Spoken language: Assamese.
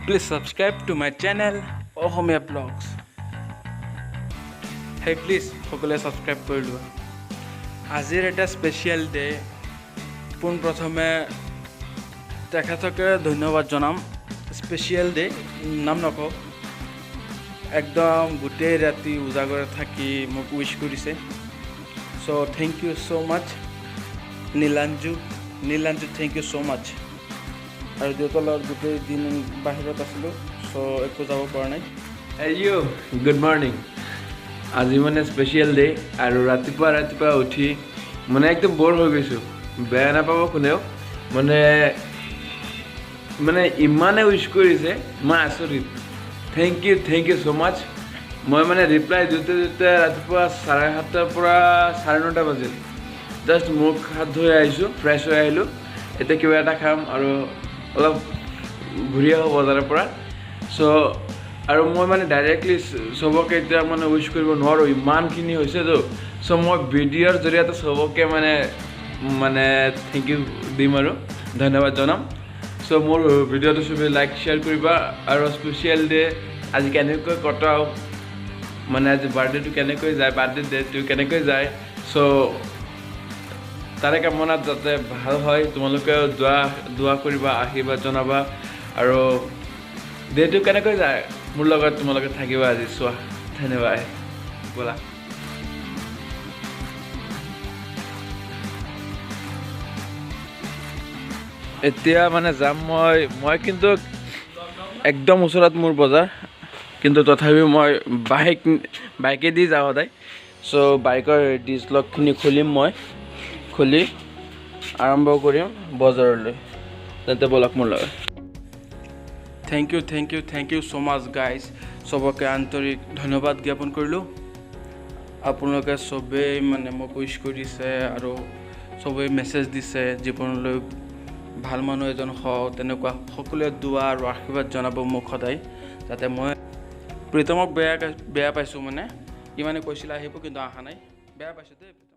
Please subscribe to my channel Ohomia Vlogs. Hey please সকলে subscribe কৰি লোৱা আজিৰ এটা স্পেশাল ডে পোন প্ৰথমে তেখেতকে ধন্যবাদ জনাম স্পেশাল ডে নাম নকওঁ একদম গোটেই ৰাতি উজাগৰে থাকি মোক উইশ কৰিছে so thank you so much নীলাঞ্জু thank you so much আৰু দেউতাৰ গোটেই দিন বাহিৰত আছিলো so একো যাব পৰা নাই Hey you, good morning. আজি মানে স্পেশাল ডে আৰু ৰাতিপুৱা উঠি মানে একদম বৰ হৈ গৈছো বেয়া নাপাব কোনেও মানে ইমানে উইশ কৰিছে মই আচৰিত thank you so much মই মানে ৰিপ্লাই দিতে ৰাতিপুৱা 7:30 পৰা 9:30 বাজিল জাস্ট মুখ হাত ধুই আহিছো ফ্ৰেছ হৈ আহিলো এতিয়া কিবা এটা খাম আৰু অলপ ঘূৰি আহো বজাৰৰ পৰা সো আৰু মই মানে ডাইৰেক্টলি সবকে এতিয়া মানে উইশ কৰিব নোৱাৰো ইমানখিনি হৈছে তো সো মই ভিডিঅ'ৰ জৰিয়তে সবকে মানে থ্যাংক ইউ দিম আৰু ধন্যবাদ জনাম সো মোৰ ভিডিঅ'টো সবে লাইক শেয়াৰ কৰিবা আৰু স্পেশাল ডে আজি কেনেকৈ কটাও মানে আজি বাৰ্থডেটো কেনেকৈ যায় বাৰ্থডে ডেটো কেনেকৈ যায় সো তাৰে কামনাত যাতে ভাল হয় তোমালোকে দোৱা কৰিবা আশীৰ্বাদ জনাবা আৰু ডেটো কেনেকৈ যায় মোৰ লগত তোমালোকে থাকিবা আজি চোৱা ধন্যবাদ বলা এতিয়া মানে যাম মই কিন্তু একদম ওচৰত মোৰ বজাৰ কিন্তু তথাপিও মই বাইকে দি যাওঁ সদায় সো বাইকৰ ডিছলকখিনি খুলিম মই খুলি আৰম্ভ কৰিম বজাৰলৈ তেন্তে বলক মোৰ লগত thank you so much guys সবকে আন্তৰিক ধন্যবাদ জ্ঞাপন কৰিলো আপোনালোকে সবে মানে মোক উইশ কৰিছে আৰু সবে মেছেজ দিছে জীৱনলৈ ভাল মানুহ এজন হওঁ তেনেকুৱা সকলোৱে দোৱা আৰু আশীৰ্বাদ জনাব মোক সদায় যাতে মই প্ৰীতমক বেয়া পাইছোঁ মানে ইমানে কৈছিল আহিব কিন্তু অহা নাই বেয়া পাইছোঁ দেই